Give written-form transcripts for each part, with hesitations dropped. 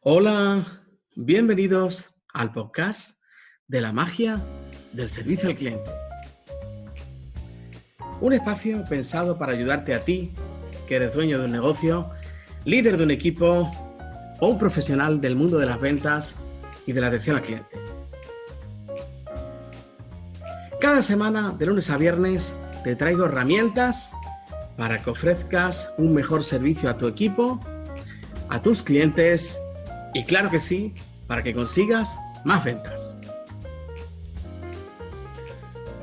Hola, bienvenidos al podcast de la magia del servicio al cliente. Un espacio pensado para ayudarte a ti, que eres dueño de un negocio, líder de un equipo o un profesional del mundo de las ventas y de la atención al cliente. Cada semana, de lunes a viernes, te traigo herramientas para que ofrezcas un mejor servicio a tu equipo, a tus clientes y, claro que sí, para que consigas más ventas.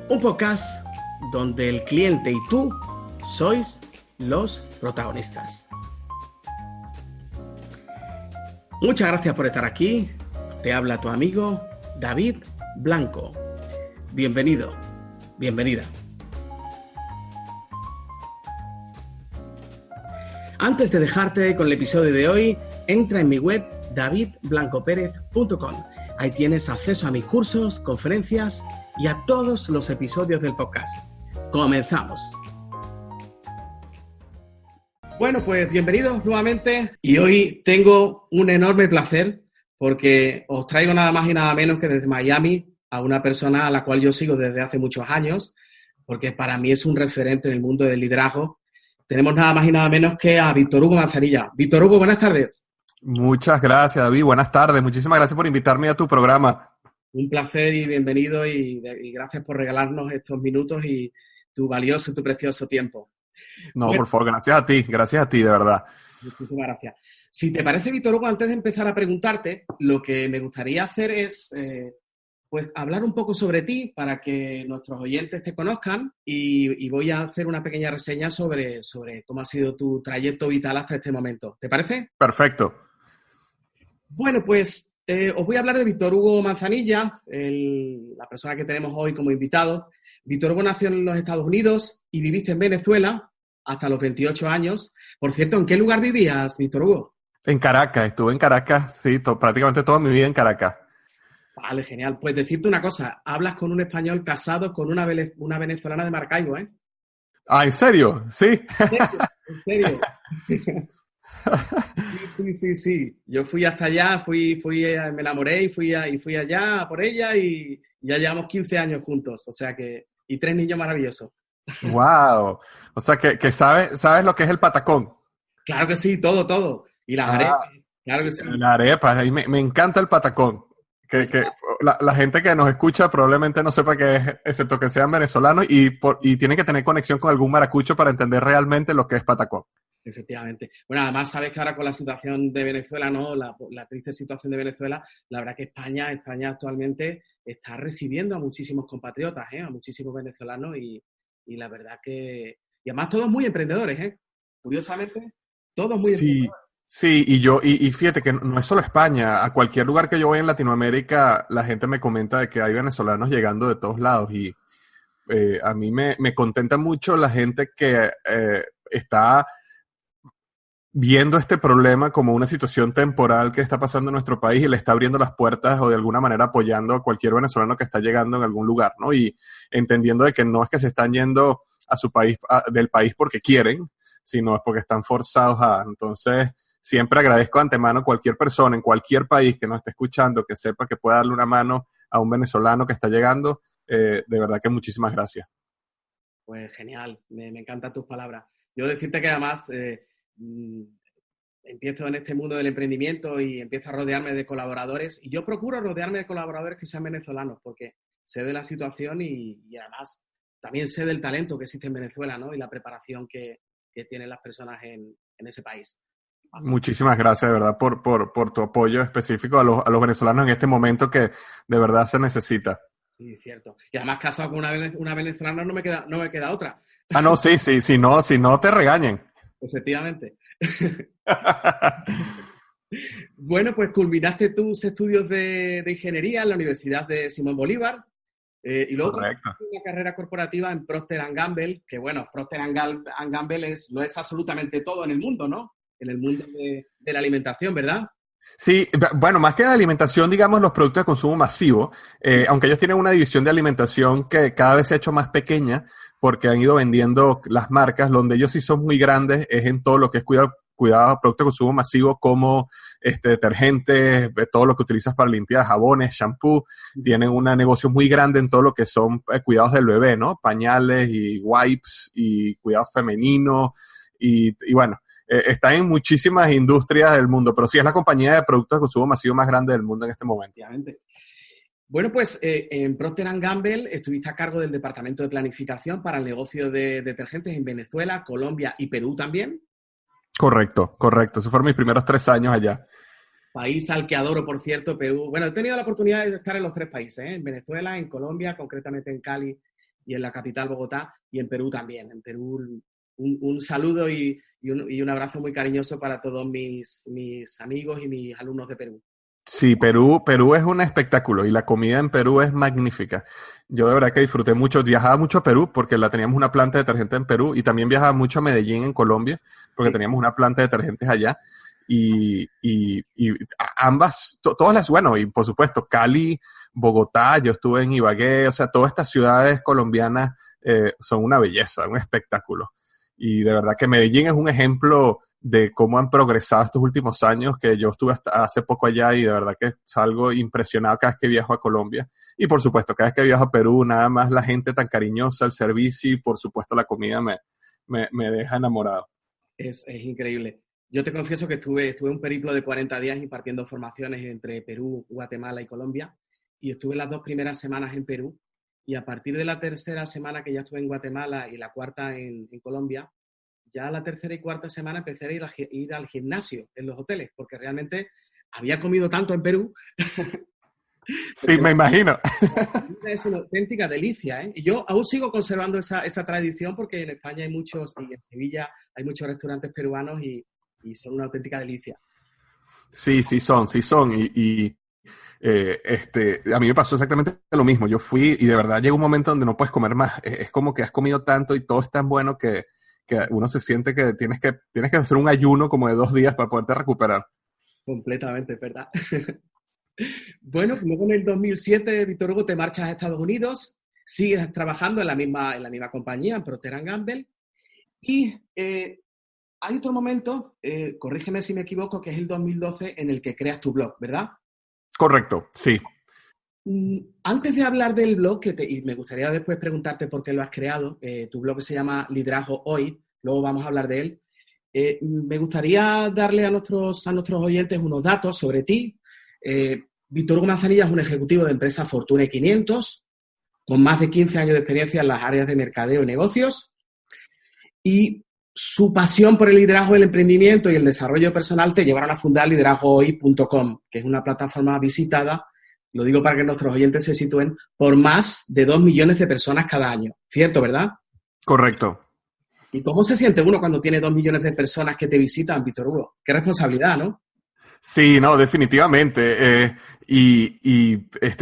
Un podcast donde el cliente y tú sois los protagonistas. Muchas gracias por estar aquí. Te habla tu amigo David Blanco. Bienvenido, bienvenida. Antes de dejarte con el episodio de hoy, entra en mi web davidblancoperez.com. Ahí tienes acceso a mis cursos, conferencias y a todos los episodios del podcast. ¡Comenzamos! Bueno, pues bienvenidos nuevamente y hoy tengo un enorme placer porque os traigo nada más y nada menos que desde Miami a una persona a la cual yo sigo desde hace muchos años, porque para mí es un referente en el mundo del liderazgo. Tenemos nada más y nada menos que a Víctor Hugo Manzanilla. Víctor Hugo, buenas tardes. Muchas gracias, David. Buenas tardes. Muchísimas gracias por invitarme a tu programa. Un placer y bienvenido y gracias por regalarnos estos minutos y tu valioso y tu precioso tiempo. No, bueno, por favor, gracias a ti, de verdad. Muchísimas gracias. Si te parece, Víctor Hugo, antes de empezar a preguntarte, lo que me gustaría hacer es pues hablar un poco sobre ti para que nuestros oyentes te conozcan y voy a hacer una pequeña reseña sobre cómo ha sido tu trayecto vital hasta este momento. ¿Te parece? Perfecto. Bueno, pues os voy a hablar de Víctor Hugo Manzanilla, la persona que tenemos hoy como invitado. Víctor Hugo nació en los Estados Unidos y viviste en Venezuela hasta los 28 años. Por cierto, ¿en qué lugar vivías, Víctor Hugo? En Caracas, estuve en Caracas, sí, prácticamente toda mi vida en Caracas. Vale, genial. Pues decirte una cosa, hablas con un español casado con una venezolana de Maracaibo, ¿eh? Ah, ¿en serio? Sí. ¿En serio? Sí. Yo fui hasta allá, me enamoré y fui allá por ella y ya llevamos 15 años juntos, o sea que, y 3 niños maravillosos. Wow. O sea que sabes lo que es el patacón. Claro que sí, todo. Y las arepas, claro que sí. Las arepas, me encanta el patacón. Que la gente que nos escucha probablemente no sepa qué es, excepto que sean venezolanos y tienen que tener conexión con algún maracucho para entender realmente lo que es patacón. Efectivamente. Bueno, además sabes que ahora con la situación de Venezuela, ¿no? La triste situación de Venezuela, la verdad que España actualmente está recibiendo a muchísimos compatriotas, a muchísimos venezolanos y la verdad que... Y además todos muy emprendedores, Curiosamente, todos muy emprendedores. Sí, y fíjate que no es solo España, a cualquier lugar que yo voy en Latinoamérica, la gente me comenta de que hay venezolanos llegando de todos lados y a mí me contenta mucho la gente que está viendo este problema como una situación temporal que está pasando en nuestro país y le está abriendo las puertas o de alguna manera apoyando a cualquier venezolano que está llegando en algún lugar, ¿no? Y entendiendo de que no es que se están yendo a su país, del país porque quieren, sino es porque están forzados a... Entonces, siempre agradezco de antemano a cualquier persona en cualquier país que nos esté escuchando, que sepa que puede darle una mano a un venezolano que está llegando. De verdad que muchísimas gracias. Pues genial, me encantan tus palabras. Yo decirte que además empiezo en este mundo del emprendimiento y empiezo a rodearme de colaboradores y yo procuro rodearme de colaboradores que sean venezolanos porque sé de la situación y además también sé del talento que existe en Venezuela, ¿no? Y la preparación que tienen las personas en ese país. Muchísimas gracias, de verdad, por tu apoyo específico a los venezolanos en este momento que de verdad se necesita. Sí, cierto. Y además casado con una venezolana no me queda otra. Ah, no, sí, si no te regañen. Efectivamente. Bueno, pues culminaste tus estudios de ingeniería en la Universidad de Simón Bolívar y luego una carrera corporativa en Procter & Gamble, que bueno, Procter & Gamble lo es absolutamente todo en el mundo, ¿no? En el mundo de la alimentación, ¿verdad? Sí, bueno, más que de alimentación, digamos, los productos de consumo masivo, aunque ellos tienen una división de alimentación que cada vez se ha hecho más pequeña, porque han ido vendiendo las marcas, donde ellos sí son muy grandes, es en todo lo que es cuidado cuidados, productos de consumo masivo como detergentes, todo lo que utilizas para limpiar, jabones, shampoo. Tienen un negocio muy grande en todo lo que son cuidados del bebé, ¿no? Pañales y wipes y cuidados femeninos y bueno, está en muchísimas industrias del mundo, pero sí es la compañía de productos de consumo masivo más grande del mundo en este momento. Obviamente. Bueno, pues en Procter & Gamble estuviste a cargo del departamento de planificación para el negocio de detergentes en Venezuela, Colombia y Perú también. Correcto. Esos fueron mis primeros 3 años allá. País al que adoro, por cierto, Perú. Bueno, he tenido la oportunidad de estar en los 3 países, en Venezuela, en Colombia, concretamente en Cali y en la capital, Bogotá, y en Perú también. En Perú un saludo y un abrazo muy cariñoso para todos mis amigos y mis alumnos de Perú. Sí, Perú es un espectáculo y la comida en Perú es magnífica. Yo de verdad que disfruté mucho, viajaba mucho a Perú porque teníamos una planta de detergente en Perú y también viajaba mucho a Medellín en Colombia porque teníamos una planta de detergentes allá y ambas, bueno, y por supuesto Cali, Bogotá, yo estuve en Ibagué, o sea, todas estas ciudades colombianas son una belleza, un espectáculo. Y de verdad que Medellín es un ejemplo de cómo han progresado estos últimos años, que yo estuve hasta hace poco allá y de verdad que salgo impresionado cada vez que viajo a Colombia. Y por supuesto, cada vez que viajo a Perú, nada más la gente tan cariñosa, el servicio y por supuesto la comida me deja enamorado. Es increíble. Yo te confieso que estuve un periplo de 40 días impartiendo formaciones entre Perú, Guatemala y Colombia y estuve las 2 primeras semanas en Perú y a partir de la tercera semana que ya estuve en Guatemala y la cuarta en Colombia, ya la tercera y cuarta semana empecé a ir al gimnasio en los hoteles, porque realmente había comido tanto en Perú. Sí, me imagino. Es una auténtica delicia, ¿eh? Y yo aún sigo conservando esa tradición porque en España hay muchos, y en Sevilla hay muchos restaurantes peruanos y son una auténtica delicia. Sí son. A mí me pasó exactamente lo mismo. Yo fui y de verdad llega un momento donde no puedes comer más. Es como que has comido tanto y todo es tan bueno que uno se siente que tienes que hacer un ayuno como de 2 días para poderte recuperar. Completamente, ¿verdad? Bueno, luego en el 2007, Víctor Hugo, te marchas a Estados Unidos, sigues trabajando en la misma compañía, en Procter & Gamble, y hay otro momento, corrígeme si me equivoco, que es el 2012 en el que creas tu blog, ¿verdad? Correcto, sí. Antes de hablar del blog, y me gustaría después preguntarte por qué lo has creado, tu blog se llama Liderazgo Hoy, luego vamos a hablar de él. Me gustaría darle a nuestros oyentes unos datos sobre ti. Víctor Hugo Manzanilla es un ejecutivo de empresa Fortune 500, con más de 15 años de experiencia en las áreas de mercadeo y negocios, y su pasión por el liderazgo, el emprendimiento y el desarrollo personal te llevaron a fundar liderazgohoy.com, que es una plataforma visitada, lo digo para que nuestros oyentes se sitúen, por más de 2 millones de personas cada año. ¿Cierto, verdad? Correcto. ¿Y cómo se siente uno cuando tiene 2 millones de personas que te visitan, Víctor Hugo? Qué responsabilidad, ¿no? Sí, no, definitivamente.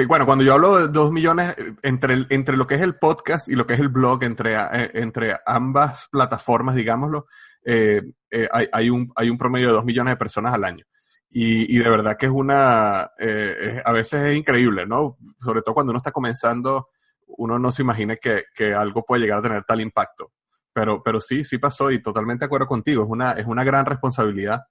Bueno, cuando yo hablo de 2 millones, entre lo que es el podcast y lo que es el blog, entre ambas plataformas, digámoslo, hay un promedio de 2 millones de personas al año. Y de verdad que a veces es increíble, ¿no? Sobre todo cuando uno está comenzando, uno no se imagina que algo puede llegar a tener tal impacto. Pero sí pasó y totalmente de acuerdo contigo. Es una gran responsabilidad.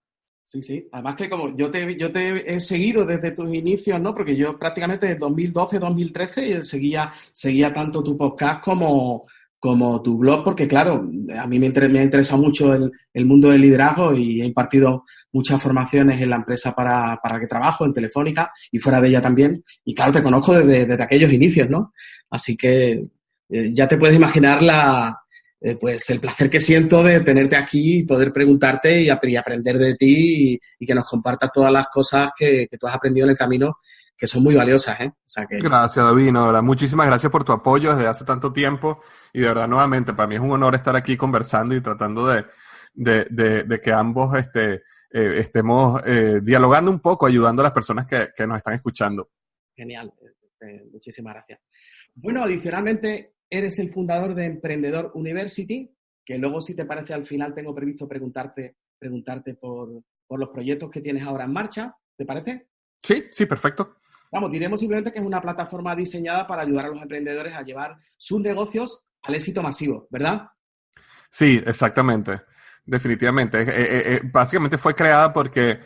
Sí. Además que como yo te he seguido desde tus inicios, ¿no? Porque yo prácticamente desde 2012, 2013 seguía tanto tu podcast como tu blog, porque claro, a mí me ha interesado mucho el mundo del liderazgo y he impartido muchas formaciones en la empresa para que trabajo, en Telefónica y fuera de ella también. Y claro, te conozco desde aquellos inicios, ¿no? Así que ya te puedes imaginar pues el placer que siento de tenerte aquí y poder preguntarte y aprender de ti y que nos compartas todas las cosas que tú has aprendido en el camino, que son muy valiosas, ¿eh? O sea que... Gracias, David. No, de verdad, muchísimas gracias por tu apoyo desde hace tanto tiempo y de verdad, nuevamente, para mí es un honor estar aquí conversando y tratando de que ambos estemos dialogando un poco, ayudando a las personas que nos están escuchando. Genial. Muchísimas gracias. Bueno, adicionalmente, eres el fundador de Emprendedor University, que luego, si te parece, al final tengo previsto preguntarte por los proyectos que tienes ahora en marcha. ¿Te parece? Sí, perfecto. Vamos, diremos simplemente que es una plataforma diseñada para ayudar a los emprendedores a llevar sus negocios al éxito masivo, ¿verdad? Sí, exactamente. definitivamente. Básicamente fue creada porque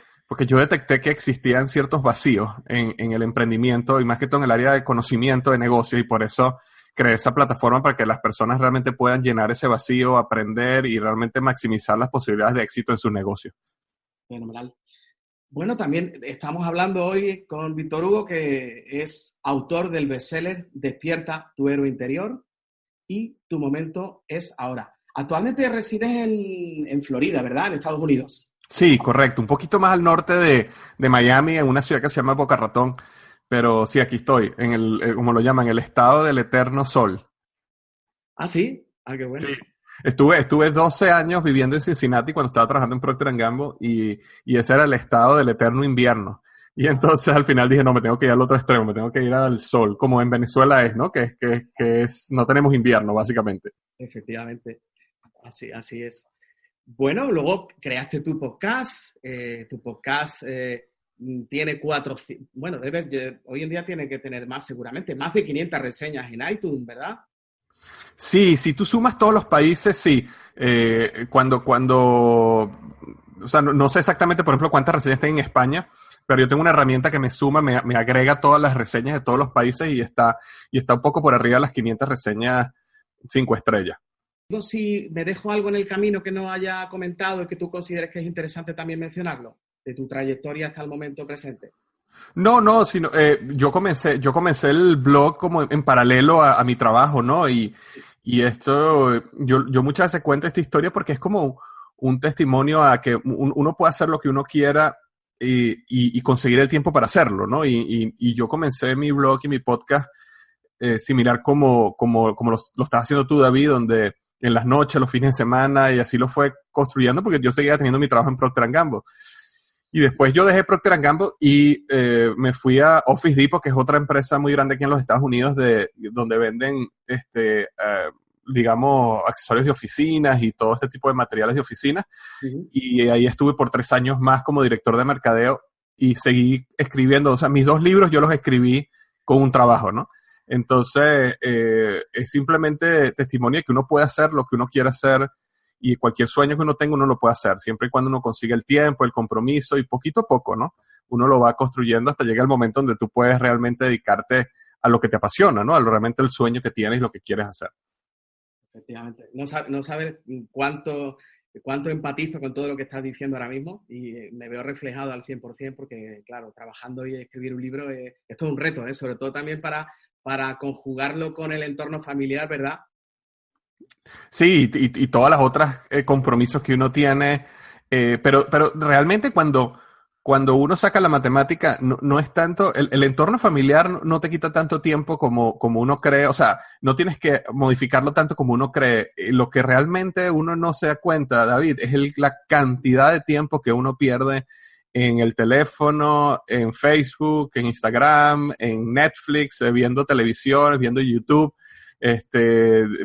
yo detecté que existían ciertos vacíos en el emprendimiento y más que todo en el área de conocimiento de negocio, y por eso creé esa plataforma para que las personas realmente puedan llenar ese vacío, aprender y realmente maximizar las posibilidades de éxito en sus negocios. Fenomenal. Bueno, también estamos hablando hoy con Víctor Hugo, que es autor del bestseller Despierta tu héroe interior y tu momento es ahora. Actualmente resides en Florida, ¿verdad? En Estados Unidos. Sí, correcto. Un poquito más al norte de Miami, en una ciudad que se llama Boca Ratón. Pero sí, aquí estoy, en como lo llaman, el estado del eterno sol. Ah, sí. Ah, qué bueno. Sí. Estuve 12 años viviendo en Cincinnati cuando estaba trabajando en Procter & Gamble y ese era el estado del eterno invierno. Y entonces al final dije, no, me tengo que ir al otro extremo, me tengo que ir al sol, como en Venezuela es, ¿no? Que es, no tenemos invierno, básicamente. Efectivamente. Así es. Bueno, luego creaste tu podcast. Tu podcast tiene bueno, hoy en día tiene que tener más seguramente, más de 500 reseñas en iTunes, ¿verdad? Sí, si tú sumas todos los países, sí. O sea, no sé exactamente, por ejemplo, cuántas reseñas tengo en España, pero yo tengo una herramienta que me suma, me agrega todas las reseñas de todos los países y está un poco por arriba de las 500 reseñas 5 estrellas. Si me dejo algo en el camino que no haya comentado y que tú consideres que es interesante también mencionarlo, de tu trayectoria hasta el momento presente. No, sino, yo comencé el blog como en paralelo a mi trabajo, ¿no? Y esto, yo muchas veces cuento esta historia porque es como un testimonio a que uno puede hacer lo que uno quiera y conseguir el tiempo para hacerlo, ¿no? Y yo comencé mi blog y mi podcast similar como lo estás haciendo tú, David, donde en las noches, los fines de semana, y así lo fue construyendo porque yo seguía teniendo mi trabajo en Procter & Gamble. Y después yo dejé Procter & Gamble y me fui a Office Depot, que es otra empresa muy grande aquí en los Estados Unidos, donde venden, digamos, accesorios de oficinas y todo este tipo de materiales de oficinas. Uh-huh. Y ahí estuve por 3 años más como director de mercadeo y seguí escribiendo. O sea, mis 2 libros yo los escribí con un trabajo, ¿no? Entonces, es simplemente testimonio de que uno puede hacer lo que uno quiere hacer y cualquier sueño que uno tenga uno lo puede hacer, siempre y cuando uno consiga el tiempo, el compromiso y poquito a poco, ¿no? Uno lo va construyendo hasta llegar el momento donde tú puedes realmente dedicarte a lo que te apasiona, ¿no? A realmente el sueño que tienes y lo que quieres hacer. Efectivamente. No sabes cuánto empatizo con todo lo que estás diciendo ahora mismo y me veo reflejado al 100% porque, claro, trabajando y escribir un libro es todo un reto, ¿eh? Sobre todo también para conjugarlo con el entorno familiar, ¿verdad? Sí, y todas las otras compromisos que uno tiene, pero realmente cuando uno saca la matemática, no es tanto, el entorno familiar no te quita tanto tiempo como uno cree, o sea, no tienes que modificarlo tanto como uno cree. Lo que realmente uno no se da cuenta, David, es la cantidad de tiempo que uno pierde en el teléfono, en Facebook, en Instagram, en Netflix, viendo televisión, viendo YouTube.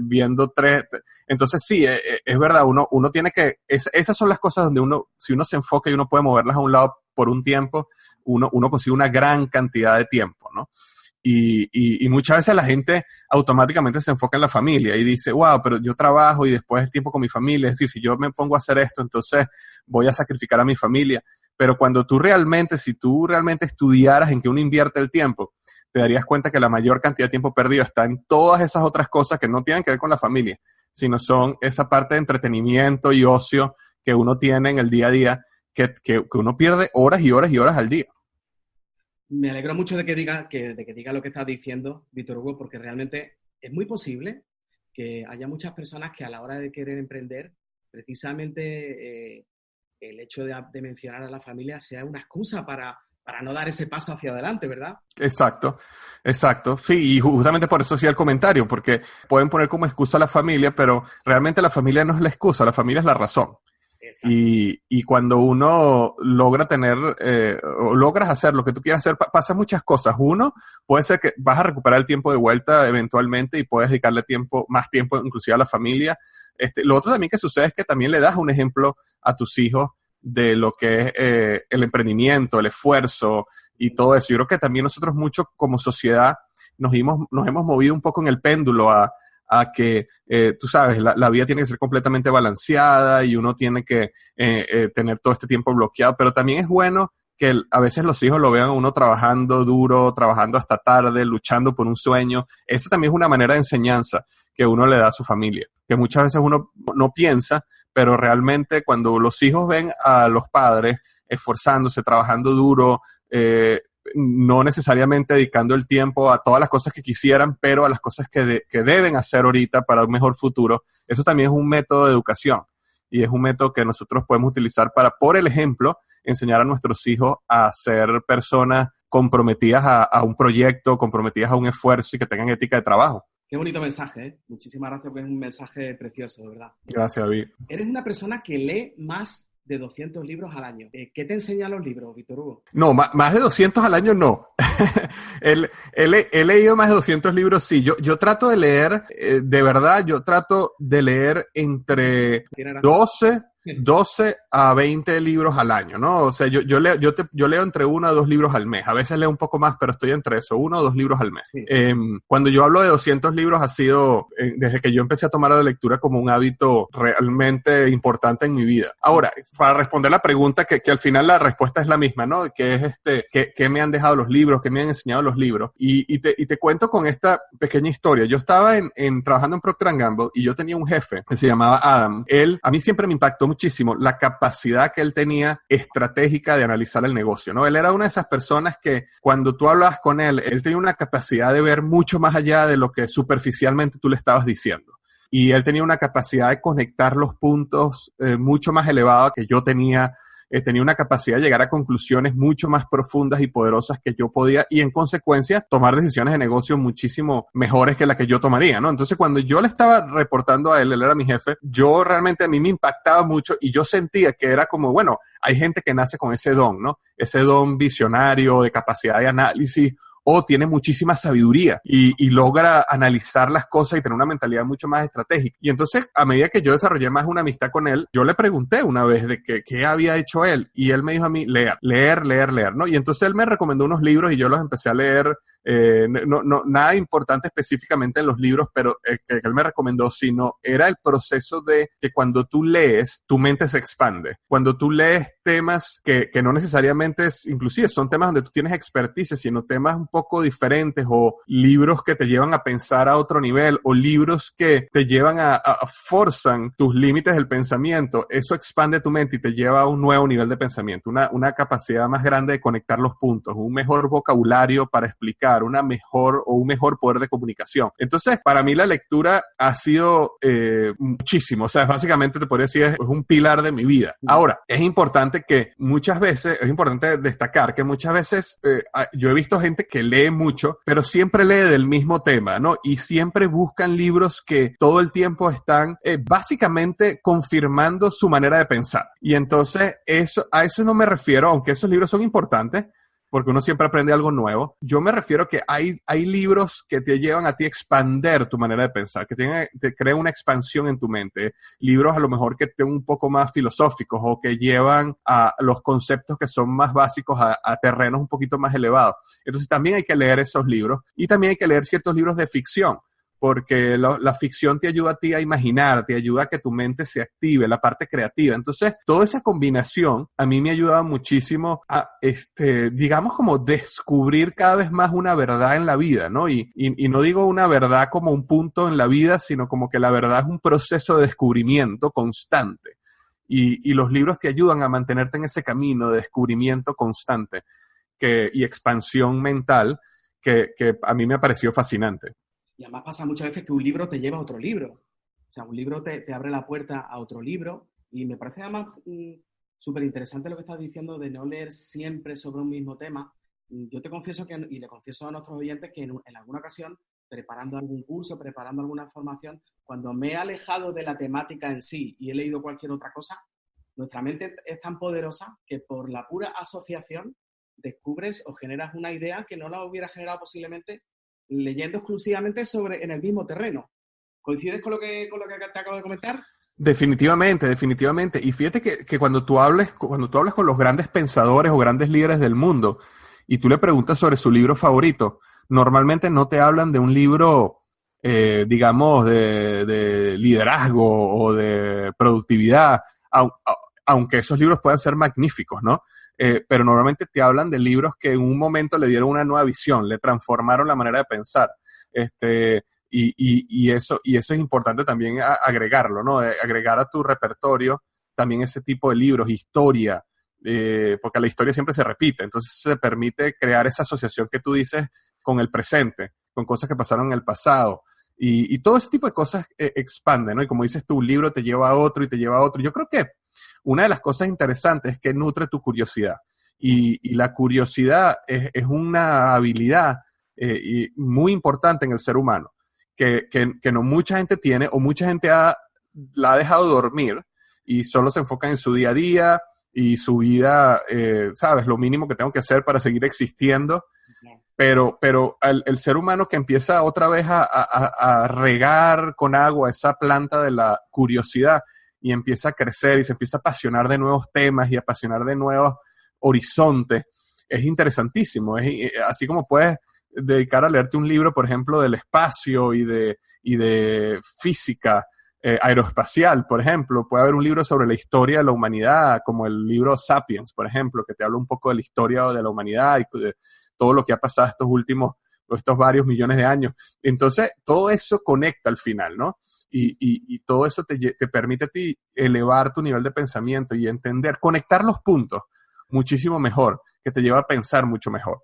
Viendo 3. Entonces sí, es verdad, uno tiene que, esas son las cosas donde si uno se enfoca y uno puede moverlas a un lado por un tiempo, uno consigue una gran cantidad de tiempo, ¿no? Y muchas veces la gente automáticamente se enfoca en la familia y dice, wow, pero yo trabajo y después el tiempo con mi familia, es decir, si yo me pongo a hacer esto, entonces voy a sacrificar a mi familia. Pero si tú realmente estudiaras en qué uno invierte el tiempo, te darías cuenta que la mayor cantidad de tiempo perdido está en todas esas otras cosas que no tienen que ver con la familia, sino son esa parte de entretenimiento y ocio que uno tiene en el día a día, que uno pierde horas y horas y horas al día. Me alegro mucho de que diga lo que estás diciendo, Víctor Hugo, porque realmente es muy posible que haya muchas personas que a la hora de querer emprender, precisamente el hecho de mencionar a la familia sea una excusa para no dar ese paso hacia adelante, ¿verdad? Exacto. Sí, y justamente por eso hacía el comentario, porque pueden poner como excusa a la familia, pero realmente la familia no es la excusa, la familia es la razón. Y cuando uno logra o logras hacer lo que tú quieras hacer, pasan muchas cosas. Uno, puede ser que vas a recuperar el tiempo de vuelta eventualmente y puedes dedicarle más tiempo inclusive a la familia. Lo otro también que sucede es que también le das un ejemplo a tus hijos de lo que es el emprendimiento, el esfuerzo y todo eso. Yo creo que también nosotros mucho como sociedad nos hemos movido un poco en el péndulo a a que, tú sabes, la vida tiene que ser completamente balanceada y uno tiene que tener todo este tiempo bloqueado, pero también es bueno que a veces los hijos lo vean a uno trabajando duro, trabajando hasta tarde, luchando por un sueño. Esa también es una manera de enseñanza que uno le da a su familia, que muchas veces uno no piensa, pero realmente cuando los hijos ven a los padres esforzándose, trabajando duro, no necesariamente dedicando el tiempo a todas las cosas que quisieran, pero a las cosas que deben hacer ahorita para un mejor futuro, eso también es un método de educación y es un método que nosotros podemos utilizar para, por el ejemplo, enseñar a nuestros hijos a ser personas comprometidas a un proyecto, comprometidas a un esfuerzo y que tengan ética de trabajo. Qué bonito mensaje, ¿eh? Muchísimas gracias, porque es un mensaje precioso, de verdad. Gracias, David. Eres una persona que lee más de 200 libros al año. ¿Qué te enseñan los libros, Víctor Hugo? No, más de 200 al año no. He leído más de 200 libros, sí. Yo trato de leer, de verdad, yo trato de leer entre 12 a 20 libros al año, ¿no? O sea, yo leo entre 1 a 2 libros al mes. A veces leo un poco más, pero estoy entre eso, 1 o 2 libros al mes. Sí. Cuando yo hablo de 200 libros ha sido desde que yo empecé a tomar la lectura como un hábito realmente importante en mi vida. Ahora, para responder la pregunta, que al final la respuesta es la misma, ¿no? Que es ¿qué me han dejado los libros? ¿Qué me han enseñado los libros? Y te cuento con esta pequeña historia. Yo estaba trabajando en Procter & Gamble y yo tenía un jefe que se llamaba Adam. A mí siempre me impactó muchísimo la capacidad que él tenía estratégica de analizar el negocio, ¿no? Él era una de esas personas que cuando tú hablabas con él tenía una capacidad de ver mucho más allá de lo que superficialmente tú le estabas diciendo. Y él tenía una capacidad de conectar los puntos mucho más elevada que yo tenía. Tenía una capacidad de llegar a conclusiones mucho más profundas y poderosas que yo podía y en consecuencia tomar decisiones de negocio muchísimo mejores que las que yo tomaría, ¿no? Entonces cuando yo le estaba reportando a él era mi jefe, yo realmente a mí me impactaba mucho y yo sentía que era como, bueno, hay gente que nace con ese don, ¿no? Ese don visionario de capacidad de análisis o tiene muchísima sabiduría y logra analizar las cosas y tener una mentalidad mucho más estratégica. Y entonces, a medida que yo desarrollé más una amistad con él, yo le pregunté una vez de qué había hecho él y él me dijo a mí, leer, ¿no? Y entonces él me recomendó unos libros y yo los empecé a leer. Nada importante específicamente en los libros, pero que él me recomendó, sino era el proceso de que cuando tú lees, tu mente se expande. Cuando tú lees temas que no necesariamente inclusive son temas donde tú tienes expertise, sino temas un poco diferentes o libros que te llevan a pensar a otro nivel o libros que te llevan a forzan tus límites del pensamiento, eso expande tu mente y te lleva a un nuevo nivel de pensamiento, una capacidad más grande de conectar los puntos, un mejor vocabulario para explicar, un mejor poder de comunicación. Entonces, para mí la lectura ha sido muchísimo. O sea, básicamente te podría decir es un pilar de mi vida. Ahora, es importante destacar que muchas veces yo he visto gente que lee mucho, pero siempre lee del mismo tema, ¿no? Y siempre buscan libros que todo el tiempo están básicamente confirmando su manera de pensar. Y entonces, a eso no me refiero, aunque esos libros son importantes, porque uno siempre aprende algo nuevo. Yo me refiero que hay libros que te llevan a ti a expander tu manera de pensar, que te crean una expansión en tu mente. Libros a lo mejor que estén un poco más filosóficos o que llevan a los conceptos que son más básicos a terrenos un poquito más elevados. Entonces también hay que leer esos libros y también hay que leer ciertos libros de ficción, porque la ficción te ayuda a ti a imaginar, te ayuda a que tu mente se active, la parte creativa. Entonces, toda esa combinación a mí me ayudaba muchísimo a, digamos, como descubrir cada vez más una verdad en la vida, ¿no? Y no digo una verdad como un punto en la vida, sino como que la verdad es un proceso de descubrimiento constante. Y los libros te ayudan a mantenerte en ese camino de descubrimiento constante y expansión mental que a mí me ha parecido fascinante. Y además pasa muchas veces que un libro te lleva a otro libro. O sea, un libro te abre la puerta a otro libro. Y me parece además súper interesante lo que estás diciendo de no leer siempre sobre un mismo tema. Yo te confieso y le confieso a nuestros oyentes que en alguna ocasión, preparando algún curso, preparando alguna formación, cuando me he alejado de la temática en sí y he leído cualquier otra cosa, nuestra mente es tan poderosa que por la pura asociación descubres o generas una idea que no la hubiera generado posiblemente leyendo exclusivamente en el mismo terreno. ¿Coincides con lo que te acabo de comentar? Definitivamente. Y fíjate que cuando tú hables con los grandes pensadores o grandes líderes del mundo y tú le preguntas sobre su libro favorito, normalmente no te hablan de un libro digamos, de liderazgo o de productividad, aunque esos libros puedan ser magníficos, ¿no? Pero normalmente te hablan de libros que en un momento le dieron una nueva visión, le transformaron la manera de pensar. Y eso es importante también agregarlo, ¿no? Agregar a tu repertorio también ese tipo de libros, historia, porque la historia siempre se repite, entonces se permite crear esa asociación que tú dices con el presente, con cosas que pasaron en el pasado, y todo ese tipo de cosas expande, ¿no? Y como dices tú, un libro te lleva a otro y te lleva a otro. Yo creo que una de las cosas interesantes es que nutre tu curiosidad, y la curiosidad es una habilidad y muy importante en el ser humano, que no mucha gente tiene, o mucha gente la ha dejado dormir y solo se enfocan en su día a día y su vida, ¿sabes? Lo mínimo que tengo que hacer para seguir existiendo. Pero el ser humano que empieza otra vez a regar con agua esa planta de la curiosidad y empieza a crecer y se empieza a apasionar de nuevos temas y apasionar de nuevos horizontes, es interesantísimo. Así como puedes dedicar a leerte un libro, por ejemplo, del espacio y de física aeroespacial, por ejemplo. Puede haber un libro sobre la historia de la humanidad, como el libro Sapiens, por ejemplo, que te habla un poco de la historia de la humanidad y de todo lo que ha pasado estos varios millones de años. Entonces, todo eso conecta al final, ¿no? Y todo eso te permite a ti elevar tu nivel de pensamiento y entender, conectar los puntos muchísimo mejor, que te lleva a pensar mucho mejor.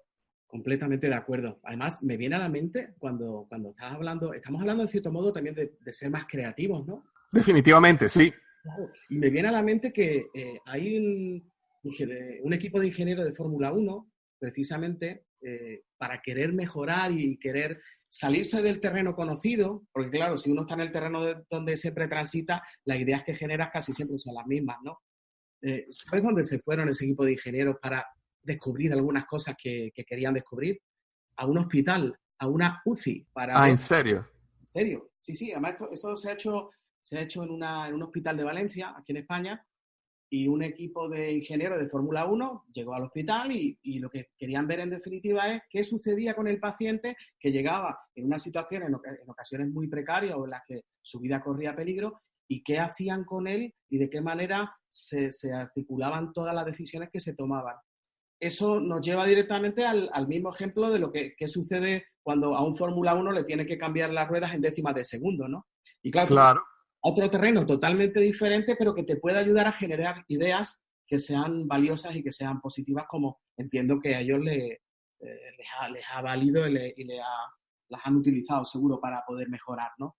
Completamente de acuerdo. Además, me viene a la mente cuando estamos hablando en cierto modo también de ser más creativos, ¿no? Definitivamente, sí. Claro. Y me viene a la mente que hay un equipo de ingenieros de Fórmula 1, precisamente para querer mejorar y querer salirse del terreno conocido, porque claro, si uno está en el terreno donde siempre transita, las ideas que generas casi siempre son las mismas, ¿no? ¿Sabes dónde se fueron ese equipo de ingenieros para descubrir algunas cosas que querían descubrir? A un hospital, a una UCI. ¿En serio? En serio, sí. Además, esto se ha hecho en un hospital de Valencia, aquí en España, y un equipo de ingenieros de Fórmula 1 llegó al hospital y lo que querían ver en definitiva es qué sucedía con el paciente que llegaba en una situación en ocasiones muy precaria o en las que su vida corría peligro, y qué hacían con él y de qué manera se articulaban todas las decisiones que se tomaban. Eso nos lleva directamente al mismo ejemplo de lo que sucede cuando a un Fórmula 1 le tiene que cambiar las ruedas en décimas de segundo, ¿no? Y claro. Otro terreno totalmente diferente, pero que te puede ayudar a generar ideas que sean valiosas y que sean positivas, como entiendo que a ellos les ha valido y las han utilizado seguro para poder mejorar, ¿no?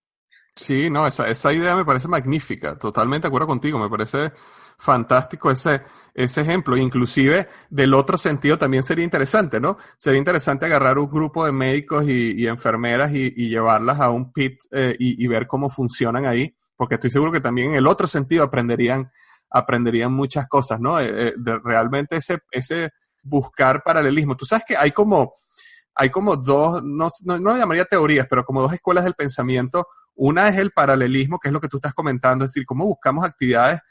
Sí, no, esa idea me parece magnífica, totalmente de acuerdo contigo, me parece fantástico ese ejemplo. Inclusive del otro sentido también sería interesante, ¿no? Sería interesante agarrar un grupo de médicos y enfermeras y llevarlas a un pit y ver cómo funcionan ahí, porque estoy seguro que también en el otro sentido aprenderían muchas cosas, ¿no? Realmente ese buscar paralelismo. Tú sabes que hay como dos, no lo llamaría teorías, pero como dos escuelas del pensamiento. Una es el paralelismo, que es lo que tú estás comentando, es decir, cómo buscamos actividades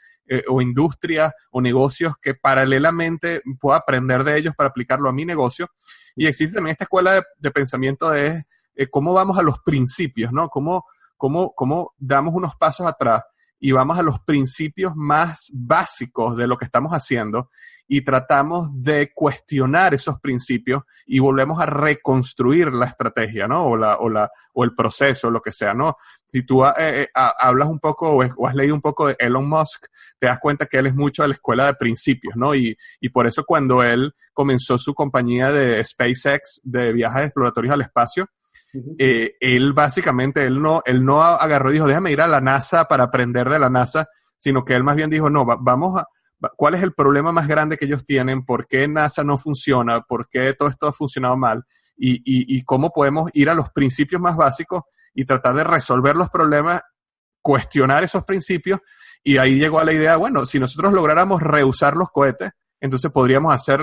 o industrias o negocios que paralelamente pueda aprender de ellos para aplicarlo a mi negocio. Y existe también esta escuela de pensamiento de cómo vamos a los principios, ¿no? Cómo damos unos pasos atrás y vamos a los principios más básicos de lo que estamos haciendo y tratamos de cuestionar esos principios y volvemos a reconstruir la estrategia, ¿no? O el proceso, lo que sea, ¿no? Si tú hablas un poco o has leído un poco de Elon Musk, te das cuenta que él es mucho de la escuela de principios, ¿no? Y por eso cuando él comenzó su compañía de SpaceX, de viajes exploratorios al espacio, él básicamente, él no agarró y dijo, déjame ir a la NASA para aprender de la NASA, sino que él más bien dijo, no, ¿cuál es el problema más grande que ellos tienen? ¿Por qué NASA no funciona? ¿Por qué todo esto ha funcionado mal? Y cómo podemos ir a los principios más básicos y tratar de resolver los problemas, cuestionar esos principios, y ahí llegó a la idea, bueno, si nosotros lográramos reusar los cohetes, entonces podríamos hacer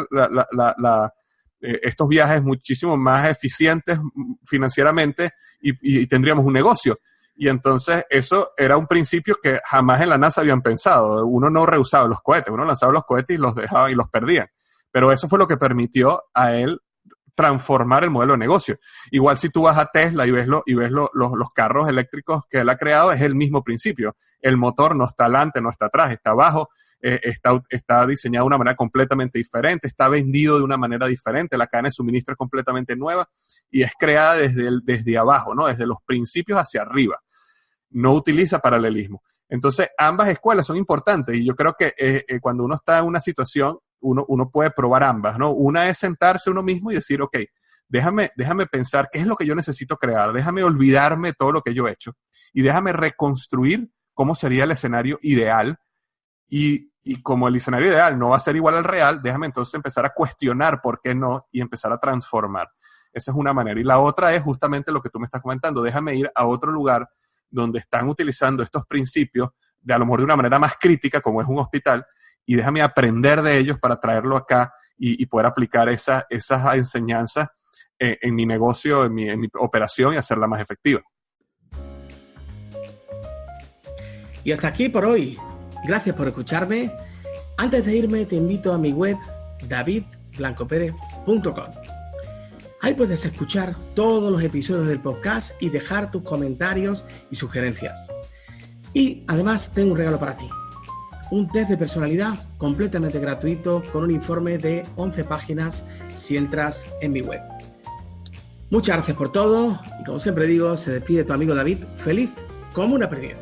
estos viajes muchísimo más eficientes financieramente y tendríamos un negocio. Y entonces eso era un principio que jamás en la NASA habían pensado. Uno no reusaba los cohetes, uno lanzaba los cohetes y los dejaba y los perdían. Pero eso fue lo que permitió a él transformar el modelo de negocio. Igual si tú vas a Tesla y ves los carros eléctricos que él ha creado, es el mismo principio. El motor no está adelante, no está atrás, está abajo, está diseñado de una manera completamente diferente, está vendido de una manera diferente, la cadena de suministro es completamente nueva y es creada desde abajo, ¿no? Desde los principios hacia arriba. No utiliza paralelismo. Entonces, ambas escuelas son importantes y yo creo que cuando uno está en una situación, uno puede probar ambas, ¿no? Una es sentarse uno mismo y decir, ok, déjame pensar qué es lo que yo necesito crear, déjame olvidarme de todo lo que yo he hecho y déjame reconstruir cómo sería el escenario ideal y como el escenario ideal no va a ser igual al real, déjame entonces empezar a cuestionar por qué no y empezar a transformar. Esa es una manera. Y la otra es justamente lo que tú me estás comentando, déjame ir a otro lugar donde están utilizando estos principios de a lo mejor de una manera más crítica, como es un hospital, y déjame aprender de ellos para traerlo acá y poder aplicar esas enseñanzas en mi negocio, en mi operación y hacerla más efectiva. Y hasta aquí por hoy. Gracias por escucharme. Antes de irme, te invito a mi web davidblancoperez.com. Ahí puedes escuchar todos los episodios del podcast y dejar tus comentarios y sugerencias. Y además tengo un regalo para ti. Un test de personalidad completamente gratuito con un informe de 11 páginas si entras en mi web. Muchas gracias por todo y como siempre digo, se despide tu amigo David, feliz como un aprendiz.